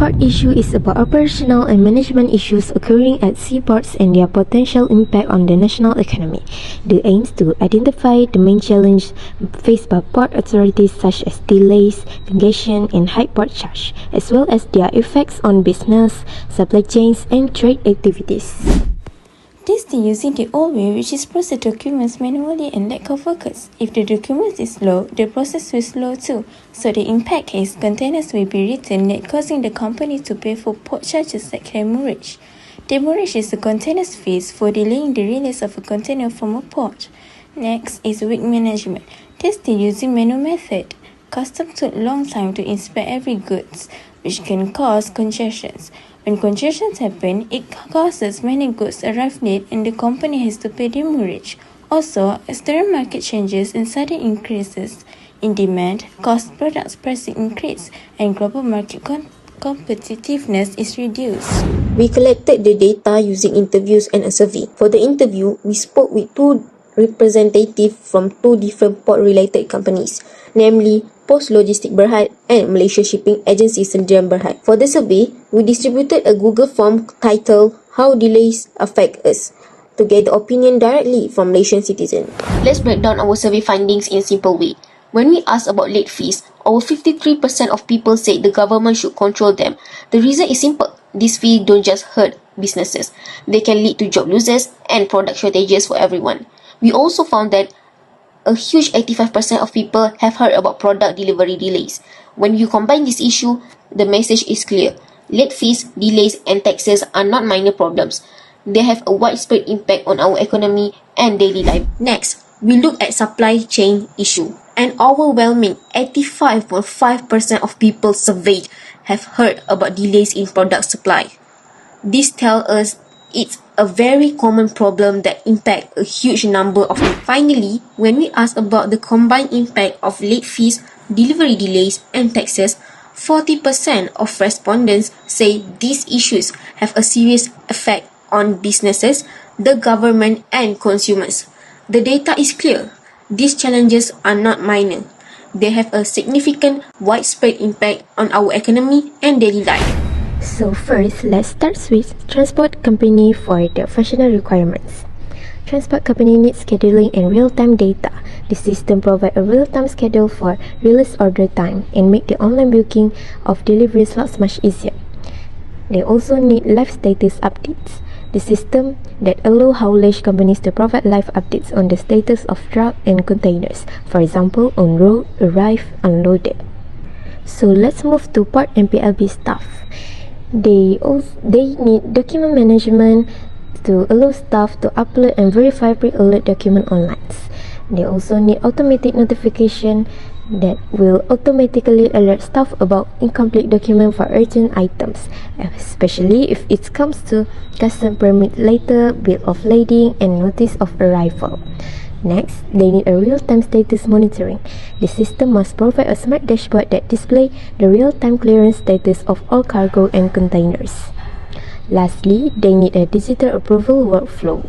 part issue is about operational and management issues occurring at seaports and their potential impact on the national economy. The aims to identify the main challenges faced by port authorities such as delays, congestion, and high port charge, as well as their effects on business, supply chains, and trade activities. Testing using the old way, which is process documents manually and lack of workers. If the document is slow, the process will slow too. So the impact is containers will be written late, causing the company to pay for port charges like demurrage. Demurrage is the container's fees for delaying the release of a container from a port. Next is weak management. Testing using manual method. Customs took long time to inspect every goods, which can cause congestions. When congestions happen, it causes many goods arrive late and the company has to pay demurrage. Also, as the market changes and sudden increases in demand, cause products pricing increase and global market competitiveness is reduced. We collected the data using interviews and a survey. For the interview, we spoke with two representatives from two different port-related companies, namely Post Logistik Berhad and Malaysia Shipping Agency Sdn Berhad. For the survey, we distributed a Google form titled How Delays Affect Us to get the opinion directly from Malaysian citizens. Let's break down our survey findings in a simple way. When we asked about late fees, over 53% of people said the government should control them. The reason is simple. These fees don't just hurt businesses. They can lead to job losses and product shortages for everyone. We also found that a huge 85% of people have heard about product delivery delays. When you combine this issue, the message is clear. Late fees, delays, and taxes are not minor problems. They have a widespread impact on our economy and daily life. Next, we look at supply chain issue. An overwhelming 85.5% of people surveyed have heard about delays in product supply. This tells us it's a very common problem that impacts a huge number of people. Finally, when we ask about the combined impact of late fees, delivery delays, and taxes, 40% of respondents say these issues have a serious effect on businesses, the government, and consumers. The data is clear. These challenges are not minor. They have a significant, widespread impact on our economy and daily life. So first, let's start with transport company for the functional requirements. Transport company needs scheduling and real-time data. The system provides a real-time schedule for release order time and make the online booking of delivery slots much easier. They also need live status updates. The system that allow haulage companies to provide live updates on the status of truck and containers, for example, on road, arrived, unloaded. So let's move to port and PLB staff. They need document management to allow staff to upload and verify pre-alert document online. They also need automatic notification that will automatically alert staff about incomplete document for urgent items, especially if it comes to custom permit letter, bill of lading, and notice of arrival. Next, they need a real-time status monitoring. The system must provide a smart dashboard that displays the real-time clearance status of all cargo and containers. Lastly, they need a digital approval workflow.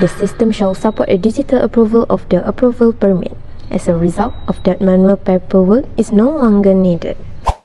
The system shall support a digital approval of the approval permit. As a result of that, manual paperwork is no longer needed.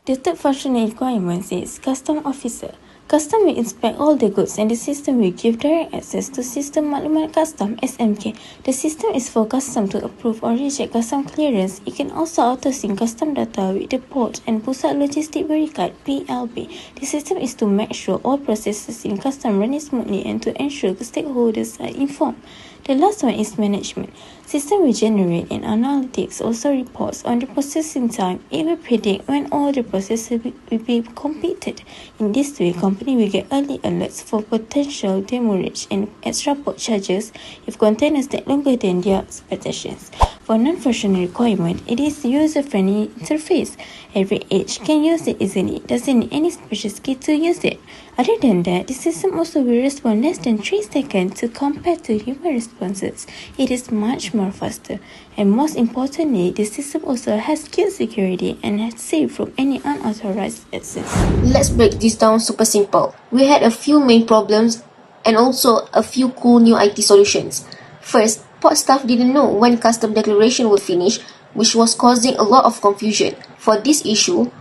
The third functional requirement is custom officer. Custom will inspect all the goods and the system will give direct access to System Maklumat Custom (SMK). The system is for custom to approve or reject custom clearance. It can also auto-sync custom data with the port and Pusat Logistik Berikat (PLB). The system is to make sure all processes in custom run smoothly and to ensure the stakeholders are informed. The last one is management. System will generate and analytics also reports on the processing time. It will predict when all the processes will be completed. In this way, company will get early alerts for potential demurrage and extra port charges if containers take longer than their expectations. For non-functional requirement, it is user-friendly interface. Every age can use it easily. Doesn't need any special skill to use it. Other than that, the system also will respond less than 3 seconds to compare to human responses. It is much more faster. And most importantly, the system also has good security and is safe from any unauthorized access. Let's break this down super simple. We had a few main problems and also a few cool new IT solutions. First, port staff didn't know when custom declaration will finish, which was causing a lot of confusion. For this issue,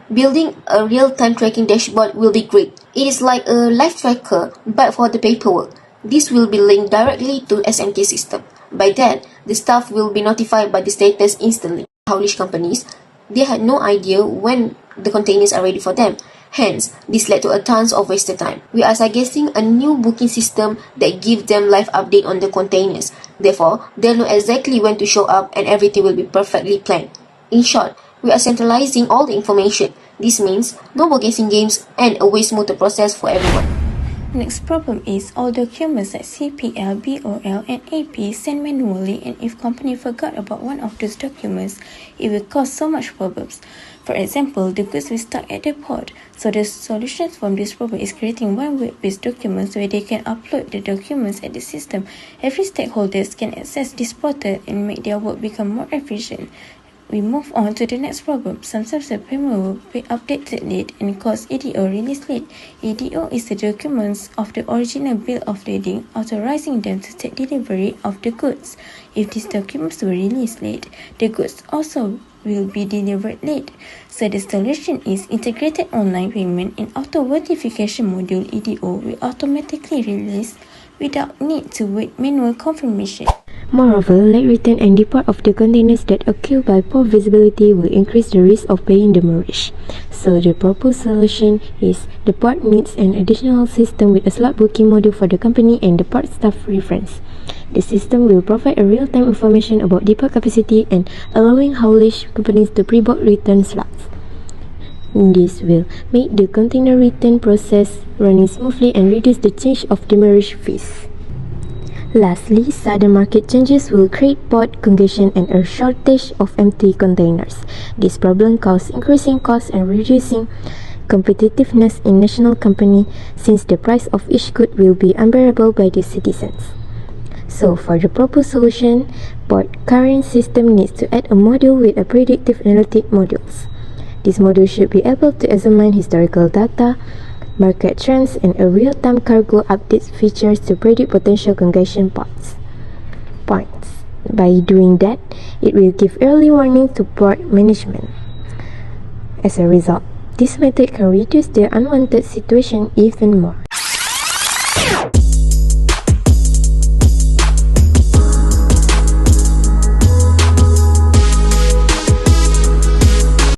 Building a real-time tracking dashboard will be great. It is like a life tracker, but for the paperwork. This will be linked directly to SMK system. By that, the staff will be notified by the status instantly. Haulish companies, they had no idea when the containers are ready for them. Hence, this led to a tons of wasted time. We are suggesting a new booking system that gives them live update on the containers. Therefore, they'll know exactly when to show up and everything will be perfectly planned. In short, we are centralizing all the information. This means no more guessing games and a way smoother process for everyone. Next problem is all documents like CPL, BOL, and AP sent manually, and if company forgot about one of those documents, it will cause so much problems. For example, the goods will stuck at the port. So the solution from this problem is creating one web-based documents where they can upload the documents at the system. Every stakeholders can access this portal and make their work become more efficient. We move on to the next problem. Sometimes the payment will be updated late and cause EDO release late. EDO is the documents of the original bill of lading authorizing them to take delivery of the goods. If these documents were released late, the goods also will be delivered late. So the solution is integrated online payment and auto verification module. EDO will automatically release without need to wait manual confirmation. Moreover, late return and depart of the containers that occur by poor visibility will increase the risk of paying demurrage. So the proposed solution is the port needs an additional system with a slot booking module for the company and the port staff reference. The system will provide a real-time information about depot capacity and allowing haulage companies to pre-book return slots. This will make the container return process running smoothly and reduce the change of demurrage fees. Lastly, sudden market changes will create port congestion and a shortage of empty containers. This problem causes increasing costs and reducing competitiveness in national company since the price of each good will be unbearable by the citizens. So for the proposed solution, port current system needs to add a module with a predictive analytic modules. This module should be able to examine historical data, market trends, and a real-time cargo updates features to predict potential congestion points. By doing that, it will give early warning to port management. As a result, this method can reduce the unwanted situation even more.